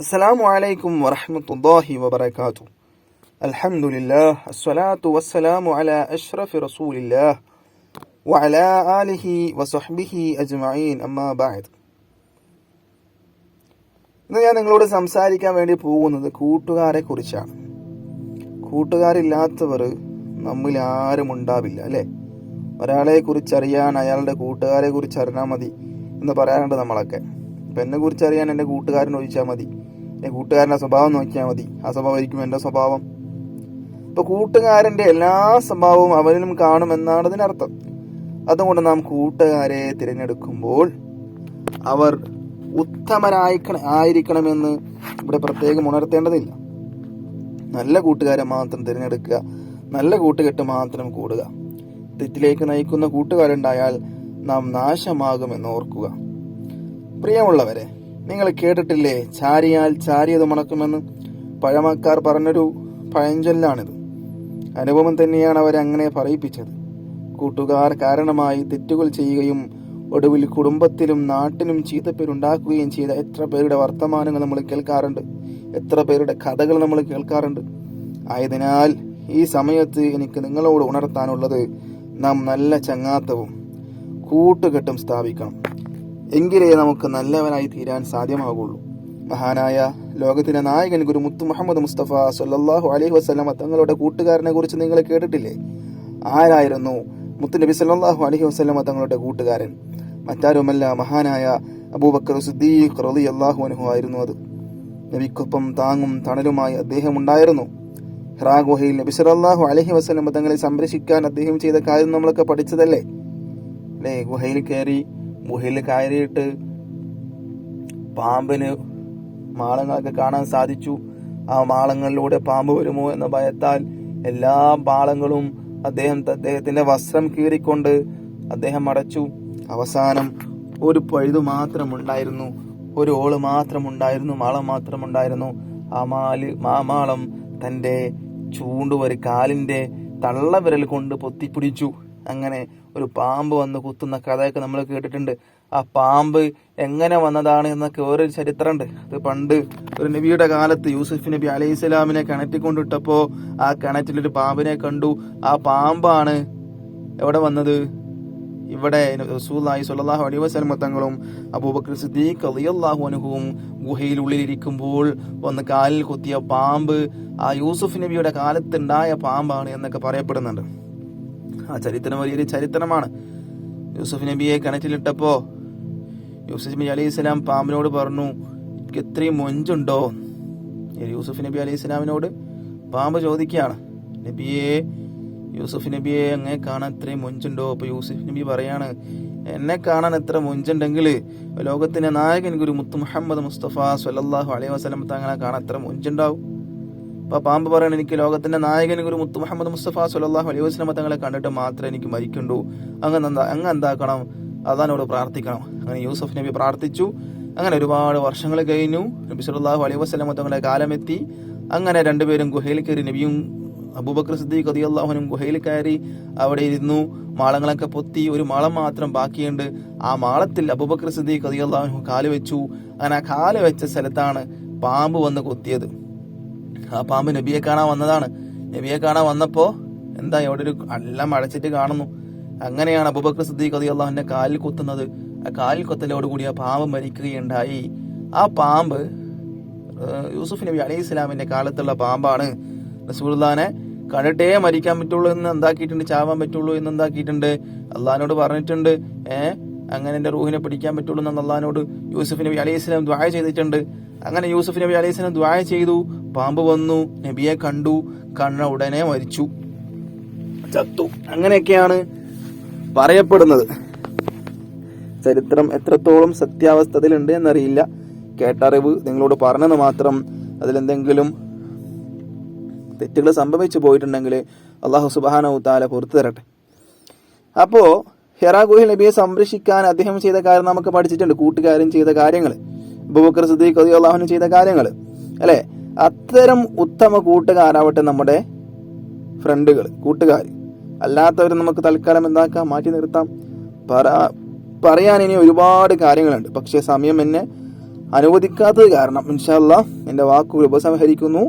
അസ്സലാമു അലൈക്കും വറഹ്മത്തുള്ളാഹി വബറകാതുഹു. അൽഹംദുലില്ലാഹ് അസ്സലാത്തു വസ്സലാമു അലാ അഷ്റഫി റസൂലില്ലാഹ് വഅലാ ആലിഹി വസഹ്ബിഹി അജ്മഈൻ. അമ്മാ ബഅദ്. ഇന്ന് ഞാൻ നിങ്ങളോട് സംസാരിക്കാൻ വേണ്ടി പോകുന്നത് കൂട്ടുകാരെ കുറിച്ചാണ്. കൂട്ടുകാരില്ലാത്തവർ നമ്മിൽ ആരും ഉണ്ടാവില്ല, അല്ലേ? ഒരാളെ കുറിച്ചറിയാൻ അയാളുടെ കൂട്ടുകാരെ കുറിച്ച് അറിഞ്ഞാൽ മതി എന്ന് പറയാറുണ്ട് നമ്മളൊക്കെ. ഇപ്പം എന്നെ കുറിച്ചറിയാൻ എൻ്റെ കൂട്ടുകാരനെ ചോദിച്ചാൽ മതി, എൻ്റെ കൂട്ടുകാരൻ്റെ സ്വഭാവം നോക്കിയാൽ മതി. ആ സ്വഭാവമായിരിക്കും എൻ്റെ സ്വഭാവം. ഇപ്പോൾ കൂട്ടുകാരൻ്റെ എല്ലാ സ്വഭാവവും അവനിലും കാണുമെന്നാണ് ഇതിനർത്ഥം. അതുകൊണ്ട് നാം കൂട്ടുകാരെ തിരഞ്ഞെടുക്കുമ്പോൾ അവർ ഉത്തമരായിരിക്കണമെന്ന് ഇവിടെ പ്രത്യേകം ഉണർത്തേണ്ടതില്ല. നല്ല കൂട്ടുകാരെ മാത്രം തിരഞ്ഞെടുക്കുക, നല്ല കൂട്ടുകെട്ട് മാത്രം കൂടുക. തെറ്റിലേക്ക് നയിക്കുന്ന കൂട്ടുകാരുണ്ടായാൽ നാം നാശമാകുമെന്ന് ഓർക്കുക. പ്രിയമുള്ളവരെ, നിങ്ങൾ കേട്ടിട്ടില്ലേ ചാരിയാൽ ചാരിയത് മണക്കുമെന്ന്? പഴമക്കാർ പറഞ്ഞൊരു പഴഞ്ചൊല്ലാണിത്. അനുഭവം തന്നെയാണ് അവരെ അങ്ങനെ പറയിപ്പിച്ചത്. കൂട്ടുകാർ കാരണമായി തെറ്റുകൾ ചെയ്യുകയും ഒടുവിൽ കുടുംബത്തിലും നാട്ടിലും ചീത്തപ്പേരുണ്ടാക്കുകയും ചെയ്ത എത്ര പേരുടെ വർത്തമാനങ്ങൾ നമ്മൾ കേൾക്കാറുണ്ട്, എത്ര പേരുടെ കഥകൾ നമ്മൾ കേൾക്കാറുണ്ട്. ആയതിനാൽ ഈ സമയത്ത് എനിക്ക് നിങ്ങളോട് ഉണർത്താനുള്ളത്, നാം നല്ല ചങ്ങാത്തവും കൂട്ടുകെട്ടും സ്ഥാപിക്കണം. എങ്കിലേ നമുക്ക് നല്ലവനായി തീരാൻ സാധ്യമാകുള്ളൂ. മഹാനായ ലോകത്തിന്റെ നായകൻ ഗുരു മുത്തു മുഹമ്മദ് മുസ്തഫ സല്ലല്ലാഹു അലൈഹി വസല്ലമ തങ്ങളുടെ കൂട്ടുകാരനെ കുറിച്ച് നിങ്ങൾ കേട്ടിട്ടില്ലേ? ആരായിരുന്നു മുത്തു നബി സല്ലല്ലാഹു അലൈഹി വസല്ലമ തങ്ങളുടെ കൂട്ടുകാരൻ? മറ്റാരുമല്ല, മഹാനായ അബൂബക്കർ സിദ്ദീഖ് റളിയല്ലാഹു അൻഹു ആയിരുന്നു അത്. നബിക്കൊപ്പം താങ്ങും തണലുമായി അദ്ദേഹം ഉണ്ടായിരുന്നു. ഹിറാ ഗുഹയിൽ നബി സല്ലല്ലാഹു അലൈഹി വസല്ലമ തങ്ങളെ സംരക്ഷിക്കാൻ അദ്ദേഹം ചെയ്ത കാര്യം നമ്മളൊക്കെ പഠിച്ചതല്ലേ? അല്ലേ? ഗുഹയിൽ കയറിയിട്ട് പാമ്പിന് മാളങ്ങളൊക്കെ കാണാൻ സാധിച്ചു. ആ മാളങ്ങളിലൂടെ പാമ്പ് വരുമോ എന്ന ഭയത്താൽ എല്ലാ മാളങ്ങളും അദ്ദേഹത്തിന്റെ വസ്ത്രം കീറിക്കൊണ്ട് അദ്ദേഹം അടച്ചു. അവസാനം ഒരു പഴുതു മാത്രമുണ്ടായിരുന്നു, ഒരു ഓള് മാത്രമുണ്ടായിരുന്നു, മാളം മാത്രമുണ്ടായിരുന്നു. ആ മാളം തന്റെ കാലിന്റെ തള്ളവിരൽ കൊണ്ട് പൊത്തിപ്പിടിച്ചു. അങ്ങനെ ഒരു പാമ്പ് വന്ന് കുത്തുന്ന കഥയൊക്കെ നമ്മൾ കേട്ടിട്ടുണ്ട്. ആ പാമ്പ് എങ്ങനെ വന്നതാണ് എന്നൊക്കെ വേറൊരു ചരിത്രമുണ്ട്. അത് പണ്ട് ഒരു നബിയുടെ കാലത്ത് യൂസുഫ് നബി അലൈഹി സ്വലാമിനെ കിണറ്റിക്കൊണ്ടിട്ടപ്പോ ആ കിണറ്റിലൊരു പാമ്പിനെ കണ്ടു. ആ പാമ്പാണ് എവിടെ വന്നത്? ഇവിടെ റസൂലുള്ളാഹി സ്വല്ലല്ലാഹു അലൈഹി വസല്ലം തങ്ങളും അബൂബക്കർ സിദ്ദീഖ് റളിയല്ലാഹു അൻഹുവും ഗുഹയിലുള്ളിലിരിക്കുമ്പോൾ വന്ന് കാലിൽ കുത്തിയ പാമ്പ് ആ യൂസുഫ് നബിയുടെ കാലത്തുണ്ടായ പാമ്പാണ് എന്നൊക്കെ പറയപ്പെടുന്നുണ്ട്. ആ ചരിത്രം വലിയൊരു ചരിത്രമാണ്. യൂസുഫ് നബിയെ കിണറ്റിലിട്ടപ്പോ യൂസുഫ് നബി അലൈഹി സ്വലാം പാമ്പിനോട് പറഞ്ഞു, എനിക്ക് ഇത്രയും മൊഞ്ചുണ്ടോ? യൂസുഫ് നബി അലൈഹി സ്വലാമിനോട് പാമ്പ് ചോദിക്കുകയാണ്, യൂസുഫ് നബിയെ അങ്ങനെ കാണാൻ ഇത്രയും മൊഞ്ചുണ്ടോ? അപ്പൊ യൂസുഫ് നബി പറയാണ്, എന്നെ കാണാൻ എത്ര മൊഞ്ചുണ്ടെങ്കിൽ ലോകത്തിന്റെ നായകൻ ഗുരു മുത്തു മുഹമ്മദ് മുസ്തഫ സ്വല്ലല്ലാഹു അലൈഹി വസല്ലം തങ്ങളെ കാണാൻ എത്ര മൊഞ്ചുണ്ടാവും? അപ്പൊ പാമ്പ് പറയണ, എനിക്ക് ലോകത്തിന്റെ നായകൻ ഗുരു മുത്തു മുഹമ്മദ് മുസ്തഫ സ്വല്ലല്ലാഹു അലൈഹി വസല്ലം തങ്ങളെ കണ്ടിട്ട് മാത്രമേ എനിക്ക് മരിക്കണ്ടൂ. അങ്ങ് എന്താക്കണം? അള്ളാഹിനോട് പ്രാർത്ഥിക്കണം. അങ്ങനെ യൂസുഫ് നബി പ്രാർത്ഥിച്ചു. അങ്ങനെ ഒരുപാട് വർഷങ്ങൾ കഴിഞ്ഞു. നബി സല്ലല്ലാഹു അലൈഹി വസല്ലം തങ്ങളുടെ കാലമെത്തി. അങ്ങനെ രണ്ടുപേരും ഗുഹയിൽ കയറി. നബിയും അബൂബക്കർ സിദ്ദീഖ് റളിയല്ലാഹു അൻഹു ഗുഹയിൽ കയറി അവിടെ ഇരുന്നു. മാളങ്ങളൊക്കെ പൊത്തി. ഒരു മാളം മാത്രം ബാക്കിയുണ്ട്. ആ മാളത്തിൽ അബൂബക്കർ സിദ്ദീഖ് റളിയല്ലാഹു അൻഹു കാല് വെച്ചു. അങ്ങനെ ആ കാല് വെച്ച സ്ഥലത്താണ് പാമ്പ് വന്ന് കൊത്തിയത്. ആ പാമ്പ് നബിയെ കാണാൻ വന്നതാണ്. നബിയെ കാണാൻ വന്നപ്പോ എന്താ, ഇവിടെ ഒരു എല്ലാം അടച്ചിട്ട് കാണുന്നു. അങ്ങനെയാണ് അബൂബക്കർ സിദ്ദീഖ് റളിയല്ലാഹു അൻഹു കാലിൽ കുത്തുന്നത്. ആ കാലിൽ കൊത്തലോടുകൂടി ആ പാമ്പ് മരിക്കുകയുണ്ടായി. ആ പാമ്പ് യൂസുഫ് നബി അലൈഹി സ്വലാമിന്റെ കാലത്തുള്ള പാമ്പാണ്. റസൂലുള്ളാഹിനെ കണ്ടിട്ടേ മരിക്കാൻ പറ്റുള്ളൂ എന്ന് എന്താക്കിയിട്ടുണ്ട്, ചാവാൻ പറ്റുള്ളൂ എന്ന് എന്താക്കിയിട്ടുണ്ട്, അള്ളാഹിനോട് പറഞ്ഞിട്ടുണ്ട്. അങ്ങനെ എന്റെ റൂഹിനെ പിടിക്കാൻ പറ്റുള്ളൂ എന്ന് അള്ളാഹിനോട് യൂസുഫ് നബി അലൈഹി സ്വലാം ദുആ ചെയ്തിട്ടുണ്ട്. അങ്ങനെ യൂസുഫ് നബി അലൈഹി സ്വലാം ദുആ ചെയ്തു. പാമ്പ് വന്നു, നബിയെ കണ്ട ഉടനെ മരിച്ചു, ചത്തു. അങ്ങനെയൊക്കെയാണ് പറയപ്പെടുന്നത്. ചരിത്രം എത്രത്തോളം സത്യാവസ്ഥതയിലുണ്ട് എന്നറിയില്ല. കേട്ടറിവ് നിങ്ങളോട് പറഞ്ഞത് മാത്രം. അതിലെന്തെങ്കിലും തെറ്റുകൾ സംഭവിച്ചു പോയിട്ടുണ്ടെങ്കിൽ അള്ളാഹു സുബ്ഹാനഹു തആല പുറത്തു തരട്ടെ. അപ്പോ ഹിറാ ഗുഹയിൽ നബിയെ സംരക്ഷിക്കാൻ അദ്ദേഹം ചെയ്ത കാര്യം നമുക്ക് പഠിച്ചിട്ടുണ്ട്. കൂട്ടുകാരൻ ചെയ്ത കാര്യങ്ങൾ, അബൂബക്കർ സിദ്ദീഖ് റളിയല്ലാഹു അൻഹു ചെയ്ത കാര്യങ്ങൾ, അല്ലെ? അത്തരം ഉത്തമ കൂട്ടുകാരാവട്ടെ നമ്മുടെ കൂട്ടുകാർ. അല്ലാത്തവർ നമുക്ക് തൽക്കാലം എന്താക്കാം, മാറ്റി നിർത്താം. പറയാൻ ഇനി ഒരുപാട് കാര്യങ്ങളുണ്ട്. പക്ഷെ സമയം എന്നെ അനുവദിക്കാത്തത് കാരണം ഇൻഷാ അല്ലാഹ് എൻ്റെ വാക്കുകൾ ഉപസംഹരിക്കുന്നു.